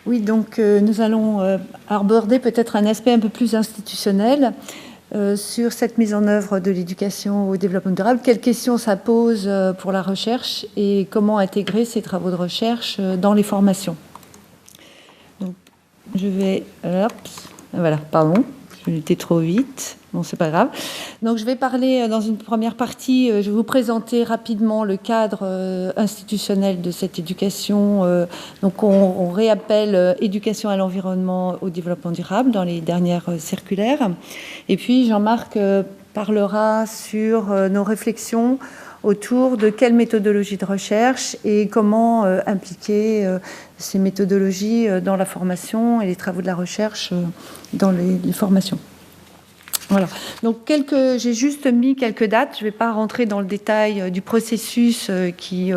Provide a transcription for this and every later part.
Oui, donc nous allons aborder peut-être un aspect un peu plus institutionnel sur cette mise en œuvre de l'éducation au développement durable. Quelles questions ça pose pour la recherche et comment intégrer ces travaux de recherche dans les formations. Donc, je vais... Voilà, pardon, je l'étais trop vite. Bon, c'est pas grave. Donc, je vais parler dans une première partie, je vais vous présenter rapidement le cadre institutionnel de cette éducation. Donc, on réappelle éducation à l'environnement, au développement durable dans les dernières circulaires. Et puis, Jean-Marc parlera sur nos réflexions autour de quelle méthodologie de recherche et comment impliquer ces méthodologies dans la formation et les travaux de la recherche dans les formations. Voilà. Donc j'ai juste mis quelques dates. Je ne vais pas rentrer dans le détail du processus qui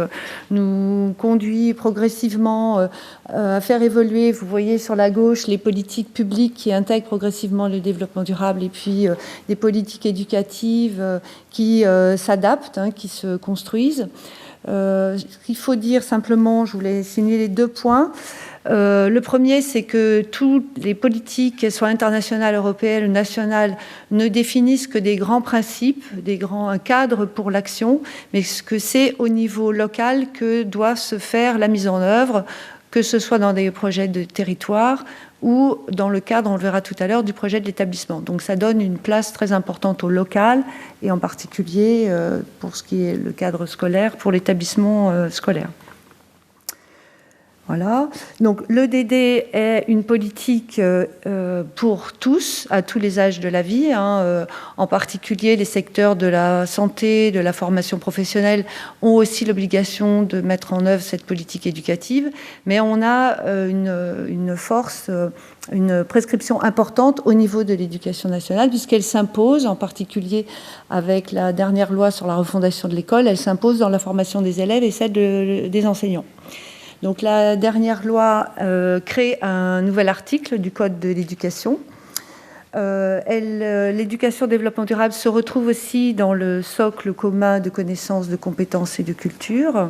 nous conduit progressivement à faire évoluer. Vous voyez sur la gauche les politiques publiques qui intègrent progressivement le développement durable et puis des politiques éducatives qui s'adaptent, qui se construisent. Ce qu'il faut dire simplement, je voulais signaler les 2 points. Le premier, c'est que toutes les politiques, qu'elles soient internationales, européennes ou nationales, ne définissent que des grands principes, un cadre pour l'action, mais que c'est au niveau local que doit se faire la mise en œuvre, que ce soit dans des projets de territoire ou dans le cadre, on le verra tout à l'heure, du projet de l'établissement. Donc ça donne une place très importante au local, et en particulier pour ce qui est le cadre scolaire, pour l'établissement scolaire. Voilà. Donc l'EDD est une politique pour tous, à tous les âges de la vie, en particulier les secteurs de la santé, de la formation professionnelle ont aussi l'obligation de mettre en œuvre cette politique éducative, mais on a une force, une prescription importante au niveau de l'éducation nationale, puisqu'elle s'impose, en particulier avec la dernière loi sur la refondation de l'école, elle s'impose dans la formation des élèves et celle des enseignants. Donc la dernière loi crée un nouvel article du Code de l'éducation. L'éducation au développement durable se retrouve aussi dans le socle commun de connaissances, de compétences et de culture.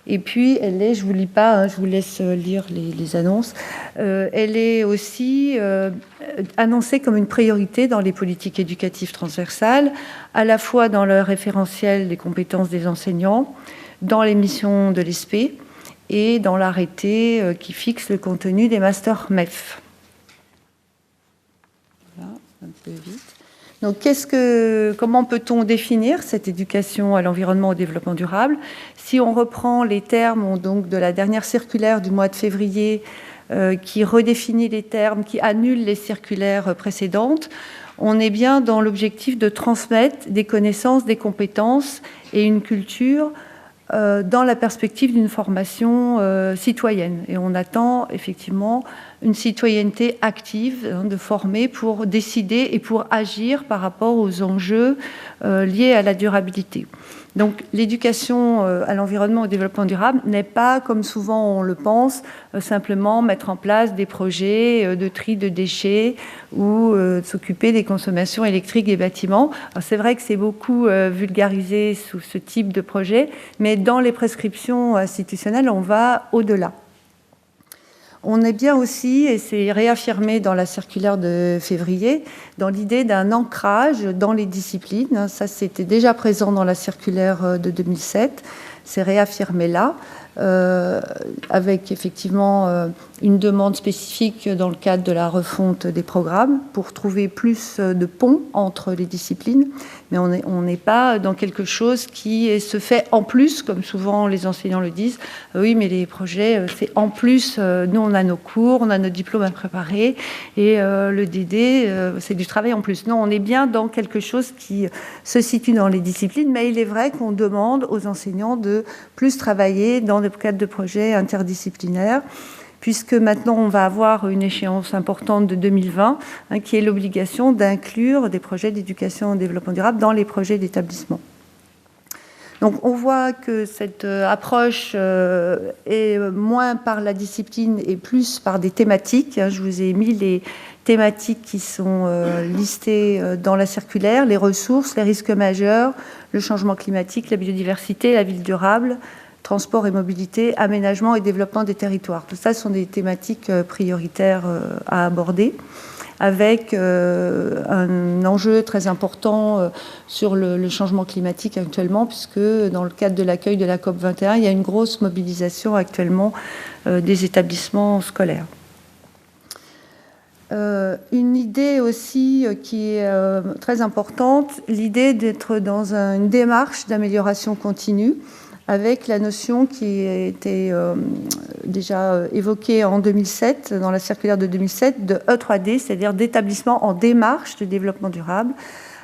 Et puis, elle est, je ne vous lis pas, je vous laisse lire les annonces, elle est aussi annoncée comme une priorité dans les politiques éducatives transversales, à la fois dans le référentiel des compétences des enseignants, dans les missions de l'ESPE, et dans l'arrêté qui fixe le contenu des masters MEF. Voilà, un peu vite. Donc, comment peut-on définir cette éducation à l'environnement au développement durable? Si on reprend les termes donc, de la dernière circulaire du mois de février, qui redéfinit les termes, qui annule les circulaires précédentes, on est bien dans l'objectif de transmettre des connaissances, des compétences et une culture dans la perspective d'une formation citoyenne. Et on attend effectivement une citoyenneté active, de former pour décider et pour agir par rapport aux enjeux liés à la durabilité. Donc l'éducation à l'environnement et au développement durable n'est pas, comme souvent on le pense, simplement mettre en place des projets de tri de déchets ou s'occuper des consommations électriques des bâtiments. Alors, c'est vrai que c'est beaucoup vulgarisé sous ce type de projet, mais dans les prescriptions institutionnelles, on va au-delà. On est bien aussi, et c'est réaffirmé dans la circulaire de février, dans l'idée d'un ancrage dans les disciplines. Ça, c'était déjà présent dans la circulaire de 2007. C'est réaffirmé là, avec effectivement une demande spécifique dans le cadre de la refonte des programmes pour trouver plus de ponts entre les disciplines. Mais on n'est pas dans quelque chose qui se fait en plus, comme souvent les enseignants le disent. Oui, mais les projets, c'est en plus. Nous, on a nos cours, on a nos diplômes à préparer, et le DD, c'est du travail en plus. Non, on est bien dans quelque chose qui se situe dans les disciplines, mais il est vrai qu'on demande aux enseignants de plus travailler dans le cadre de projets interdisciplinaires, puisque maintenant on va avoir une échéance importante de 2020, qui est l'obligation d'inclure des projets d'éducation au développement durable dans les projets d'établissement. Donc on voit que cette approche est moins par la discipline et plus par des thématiques. Je vous ai mis les thématiques qui sont listées dans la circulaire: les ressources, les risques majeurs, le changement climatique, la biodiversité, la ville durable, transport et mobilité, aménagement et développement des territoires. Tout ça sont des thématiques prioritaires à aborder, avec un enjeu très important sur le changement climatique actuellement, puisque dans le cadre de l'accueil de la COP21, il y a une grosse mobilisation actuellement des établissements scolaires. Une idée aussi qui est très importante, l'idée d'être dans une démarche d'amélioration continue, avec la notion qui a été déjà évoquée en 2007, dans la circulaire de 2007, de E3D, c'est-à-dire d'établissement en démarche de développement durable,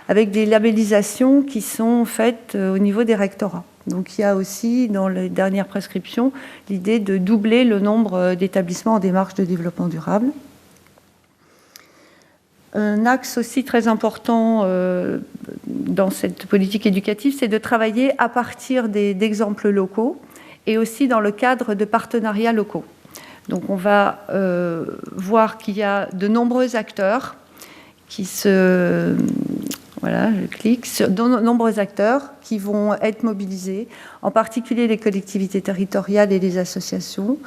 avec des labellisations qui sont faites au niveau des rectorats. Donc il y a aussi, dans les dernières prescriptions, l'idée de doubler le nombre d'établissements en démarche de développement durable. Un axe aussi très important dans cette politique éducative, c'est de travailler à partir d'exemples locaux et aussi dans le cadre de partenariats locaux. Donc on va voir qu'il y a de nombreux acteurs qui se... Voilà, je clique sur de nombreux acteurs qui vont être mobilisés, en particulier les collectivités territoriales et les associations,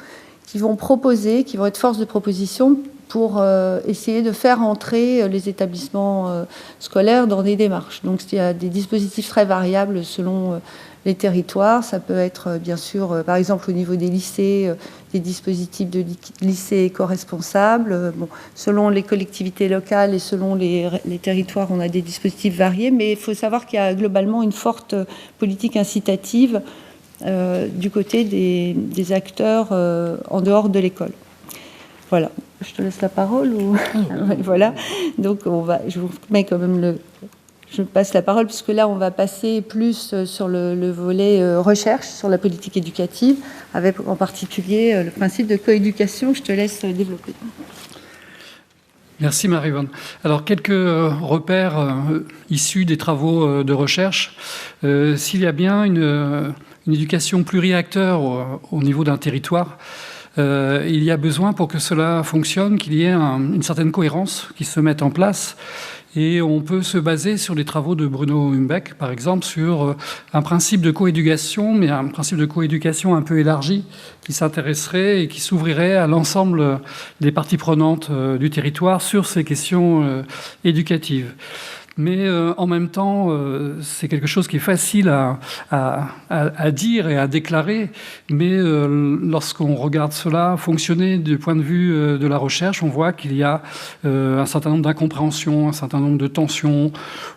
qui vont proposer, qui vont être force de proposition pour essayer de faire entrer les établissements scolaires dans des démarches. Donc il y a des dispositifs très variables selon les territoires. Ça peut être bien sûr, par exemple au niveau des lycées, des dispositifs de lycées éco-responsables. Bon, selon les collectivités locales et selon les territoires, on a des dispositifs variés, mais il faut savoir qu'il y a globalement une forte politique incitative du côté des acteurs en dehors de l'école. Voilà. Je te laisse la parole ou... Voilà. Donc je vous mets quand même je passe la parole, puisque là on va passer plus sur le volet recherche, sur la politique éducative, avec en particulier le principe de coéducation. Je te laisse développer. Merci Marie-Yvonne. Alors quelques repères issus des travaux de recherche. S'il y a bien une éducation pluriacteur au niveau d'un territoire, il y a besoin pour que cela fonctionne qu'il y ait une certaine cohérence qui se mette en place. Et on peut se baser sur les travaux de Bruno Humbeck, par exemple, sur un principe de coéducation, mais un principe de coéducation un peu élargi, qui s'intéresserait et qui s'ouvrirait à l'ensemble des parties prenantes du territoire sur ces questions éducatives. Mais en même temps, c'est quelque chose qui est facile à dire et à déclarer, mais lorsqu'on regarde cela fonctionner du point de vue de la recherche, on voit qu'il y a un certain nombre d'incompréhensions, un certain nombre de tensions,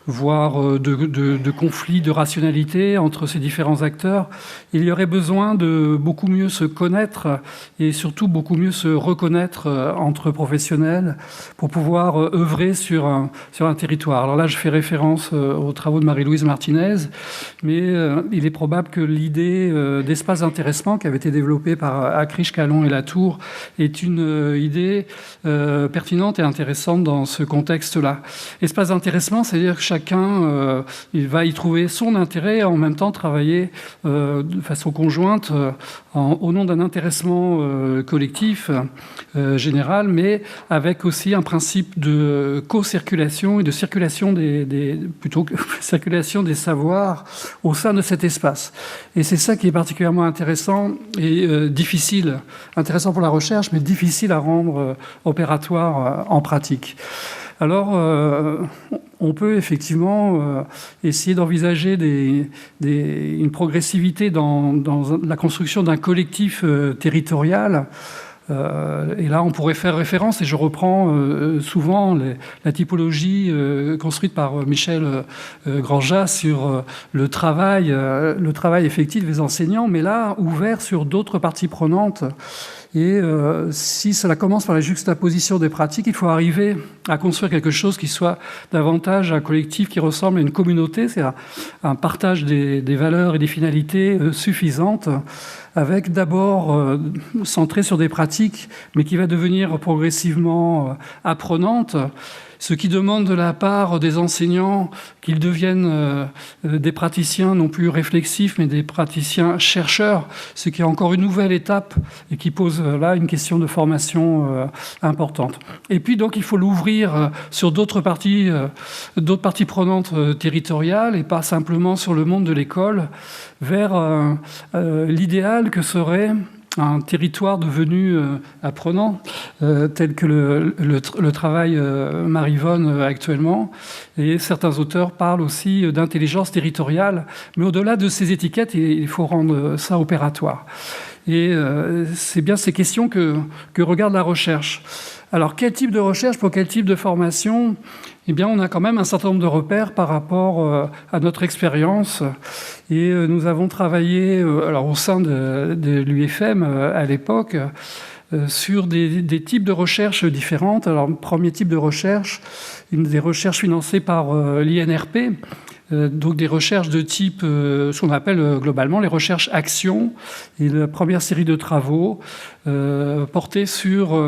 voire de conflits de rationalité entre ces différents acteurs. Il y aurait besoin de beaucoup mieux se connaître et surtout beaucoup mieux se reconnaître entre professionnels pour pouvoir œuvrer sur un territoire. Alors là, je fais référence aux travaux de Marie-Louise Martinez, mais il est probable que l'idée d'espace d'intéressement qui avait été développée par Acriche, Calon et Latour est une idée pertinente et intéressante dans ce contexte-là. Espace d'intéressement, c'est-à-dire que chacun il va y trouver son intérêt et en même temps travailler de façon conjointe au nom d'un intéressement collectif général, mais avec aussi un principe de co-circulation et de circulation plutôt que circulation des savoirs au sein de cet espace. Et c'est ça qui est particulièrement intéressant et difficile, intéressant pour la recherche, mais difficile à rendre opératoire en pratique. Alors, on peut effectivement essayer d'envisager une progressivité dans la construction d'un collectif territorial. Et là, on pourrait faire référence, et je reprends souvent la typologie construite par Michel Grandjat sur le travail effectif des enseignants, mais là, ouvert sur d'autres parties prenantes. Et si cela commence par la juxtaposition des pratiques, il faut arriver à construire quelque chose qui soit davantage un collectif qui ressemble à une communauté, c'est un partage des valeurs et des finalités suffisantes, avec d'abord centré sur des pratiques, mais qui va devenir progressivement apprenante, ce qui demande de la part des enseignants qu'ils deviennent des praticiens non plus réflexifs, mais des praticiens chercheurs, ce qui est encore une nouvelle étape et qui pose là une question de formation importante. Et puis donc il faut l'ouvrir sur d'autres parties prenantes territoriales et pas simplement sur le monde de l'école, vers l'idéal que serait un territoire devenu apprenant, tel que le travail Marivonne actuellement. Et certains auteurs parlent aussi d'intelligence territoriale. Mais au-delà de ces étiquettes, il faut rendre ça opératoire. Et c'est bien ces questions que regarde la recherche. Alors, quel type de recherche pour quel type de formation ? Eh bien, on a quand même un certain nombre de repères par rapport à notre expérience. Et nous avons travaillé alors, au sein de l'UFM à l'époque sur des types de recherches différentes. Alors, premier type de recherche, des recherches financées par l'INRP. Donc des recherches de type, ce qu'on appelle globalement les recherches actions, et la première série de travaux portés sur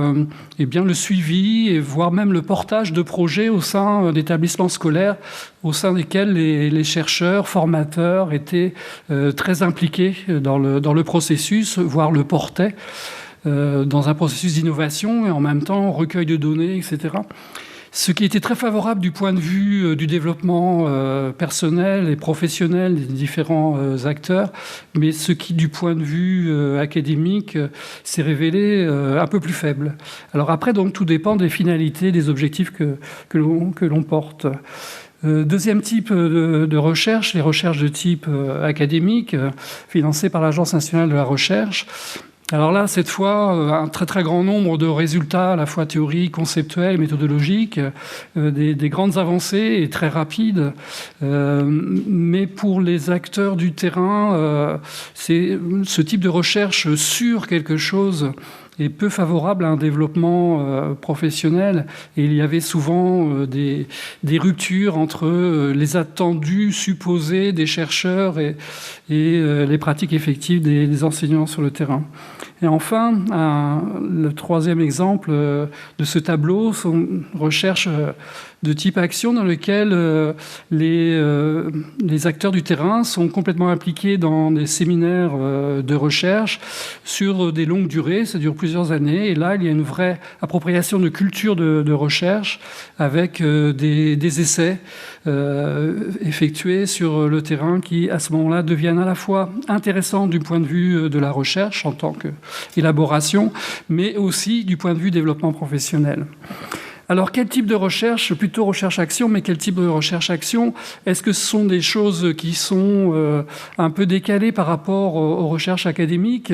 eh bien, le suivi, et voire même le portage de projets au sein d'établissements scolaires, au sein desquels les chercheurs, formateurs étaient très impliqués dans le processus, voire le portaient dans un processus d'innovation, et en même temps recueil de données, etc. Ce qui était très favorable du point de vue du développement personnel et professionnel des différents acteurs, mais ce qui, du point de vue académique, s'est révélé un peu plus faible. Alors après, donc, tout dépend des finalités, des objectifs que l'on porte. Deuxième type de recherche, les recherches de type académique, financées par l'Agence nationale de la recherche. Alors là, cette fois, un très très grand nombre de résultats, à la fois théoriques, conceptuels, méthodologiques, des grandes avancées et très rapides. Mais pour les acteurs du terrain, c'est ce type de recherche sur quelque chose est peu favorable à un développement professionnel. Et il y avait souvent des ruptures entre les attendus supposés des chercheurs et les pratiques effectives des enseignants sur le terrain. Et enfin, le troisième exemple de ce tableau, sont une recherche de type action dans lequel les acteurs du terrain sont complètement impliqués dans des séminaires de recherche sur des longues durées, ça dure plusieurs années, et là il y a une vraie appropriation de culture de recherche avec des essais effectués sur le terrain qui à ce moment-là deviennent à la fois intéressants du point de vue de la recherche en tant qu'élaboration, mais aussi du point de vue développement professionnel. Alors, quel type de recherche ? Plutôt recherche-action, mais quel type de recherche-action ? Est-ce que ce sont des choses qui sont un peu décalées par rapport aux recherches académiques ?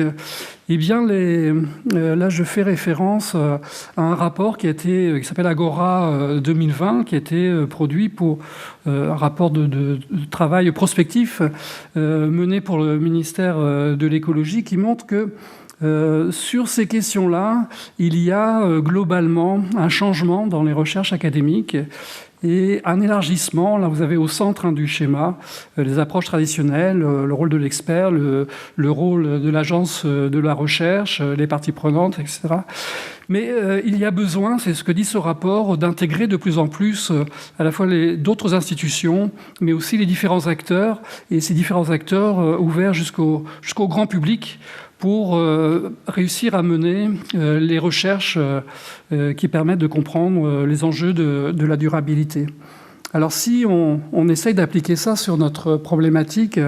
Eh bien, là, je fais référence à un rapport qui s'appelle Agora 2020, qui a été produit pour un rapport de travail prospectif mené pour le ministère de l'écologie, qui montre que sur ces questions-là, il y a globalement un changement dans les recherches académiques et un élargissement. Là, vous avez au centre du schéma les approches traditionnelles, le rôle de l'expert, le rôle de l'agence de la recherche, les parties prenantes, etc. Mais il y a besoin, c'est ce que dit ce rapport, d'intégrer de plus en plus à la fois d'autres institutions, mais aussi les différents acteurs, et ces différents acteurs ouverts jusqu'au grand public, pour réussir à mener les recherches qui permettent de comprendre les enjeux de la durabilité. Alors si on essaye d'appliquer ça sur notre problématique,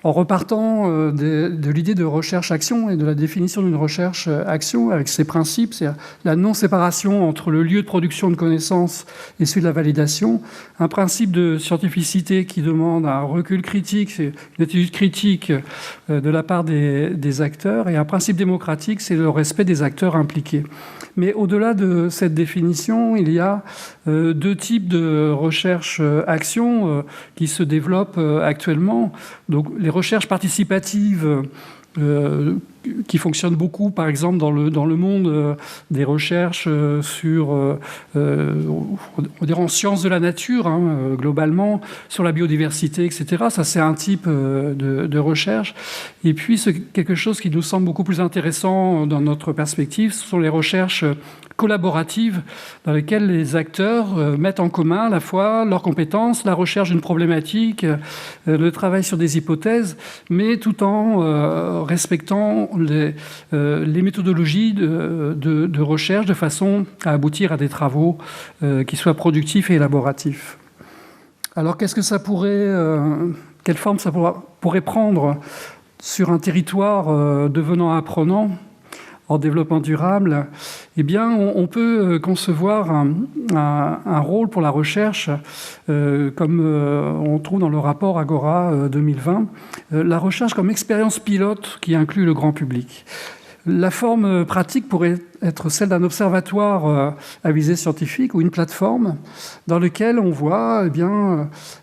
en repartant de l'idée de recherche-action et de la définition d'une recherche-action avec ses principes, c'est-à-dire la non-séparation entre le lieu de production de connaissances et celui de la validation, un principe de scientificité qui demande un recul critique, une étude critique de la part des acteurs, et un principe démocratique, c'est le respect des acteurs impliqués. Mais au-delà de cette définition, il y a deux types de recherche-action qui se développent actuellement. Donc, les recherches participatives qui fonctionne beaucoup, par exemple, dans le monde des recherches en sciences de la nature, globalement, sur la biodiversité, etc. Ça, c'est un type de recherche. Et puis, c'est quelque chose qui nous semble beaucoup plus intéressant dans notre perspective, ce sont les recherches collaboratives dans lesquelles les acteurs mettent en commun à la fois leurs compétences, la recherche d'une problématique, le travail sur des hypothèses, mais tout en respectant les méthodologies de recherche de façon à aboutir à des travaux qui soient productifs et élaboratifs. Alors, qu'est-ce que ça pourrait, quelle forme ça pourrait prendre sur un territoire devenant apprenant en développement durable? Eh bien, on peut concevoir un rôle pour la recherche, comme on trouve dans le rapport Agora 2020, la recherche comme expérience pilote qui inclut le grand public. La forme pratique pourrait être celle d'un observatoire à visée scientifique ou une plateforme dans lequel on voit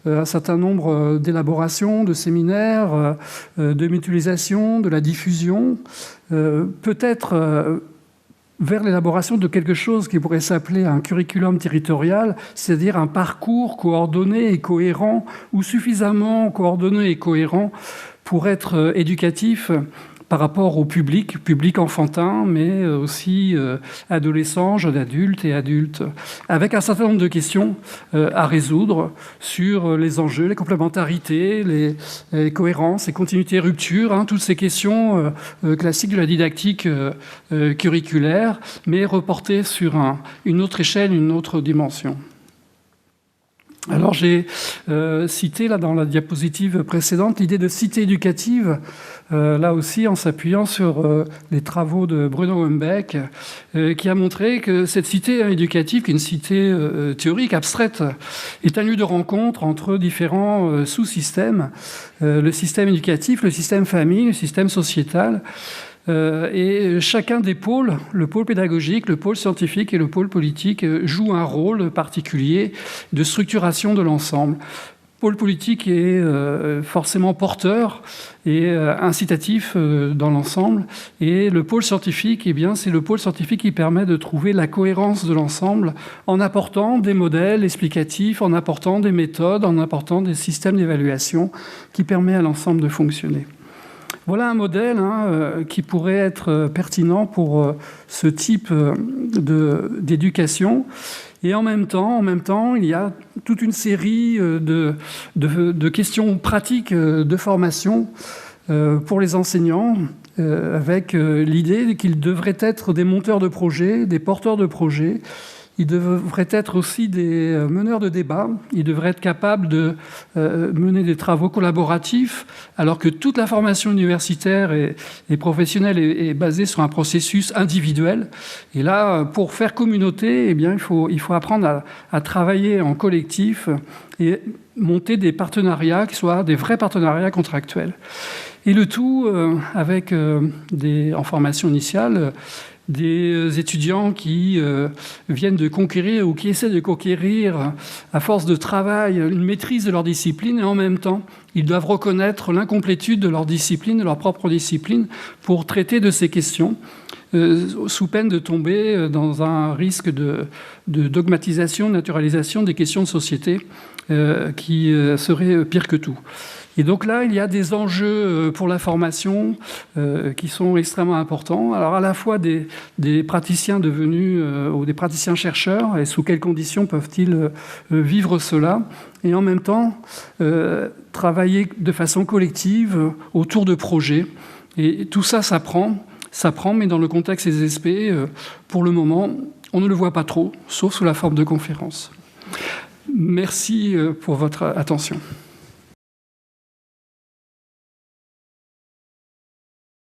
un certain nombre d'élaborations, de séminaires, de mutualisation, de la diffusion, peut-être vers l'élaboration de quelque chose qui pourrait s'appeler un curriculum territorial, c'est-à-dire un parcours coordonné et cohérent, ou suffisamment coordonné et cohérent pour être éducatif par rapport au public enfantin, mais aussi adolescents, jeunes adultes et adultes, avec un certain nombre de questions à résoudre sur les enjeux, les complémentarités, les cohérences, les continuités, ruptures, toutes ces questions classiques de la didactique curriculaire, mais reportées sur une autre échelle, une autre dimension. Alors j'ai cité là dans la diapositive précédente l'idée de cité éducative, là aussi en s'appuyant sur les travaux de Bruno Houmbech, qui a montré que cette cité éducative, qui est une cité théorique, abstraite, est un lieu de rencontre entre différents sous-systèmes, le système éducatif, le système famille, le système sociétal. Et chacun des pôles, le pôle pédagogique, le pôle scientifique et le pôle politique, joue un rôle particulier de structuration de l'ensemble. Le pôle politique est forcément porteur et incitatif dans l'ensemble. Et le pôle scientifique, c'est le pôle scientifique qui permet de trouver la cohérence de l'ensemble en apportant des modèles explicatifs, en apportant des méthodes, en apportant des systèmes d'évaluation qui permettent à l'ensemble de fonctionner. Voilà un modèle qui pourrait être pertinent pour ce type d'éducation. Et en même temps, il y a toute une série de questions pratiques de formation pour les enseignants, avec l'idée qu'ils devraient être des monteurs de projets, des porteurs de projets. Ils devraient être aussi des meneurs de débat. Ils devraient être capables de mener des travaux collaboratifs, alors que toute la formation universitaire et professionnelle est basée sur un processus individuel. Et là, pour faire communauté, il faut apprendre à travailler en collectif et monter des partenariats qui soient des vrais partenariats contractuels. Et le tout avec en formation initiale, des étudiants qui viennent de conquérir ou qui essaient de conquérir, à force de travail, une maîtrise de leur discipline, et en même temps, ils doivent reconnaître l'incomplétude de leur discipline, de leur propre discipline, pour traiter de ces questions, sous peine de tomber dans un risque de dogmatisation, de naturalisation des questions de société qui serait pire que tout. Et donc là, il y a des enjeux pour la formation qui sont extrêmement importants. Alors à la fois des praticiens devenus ou des praticiens chercheurs, et sous quelles conditions peuvent-ils vivre cela, et en même temps travailler de façon collective autour de projets. Et tout ça s'apprend, mais dans le contexte des SP, pour le moment, on ne le voit pas trop, sauf sous la forme de conférences. Merci pour votre attention.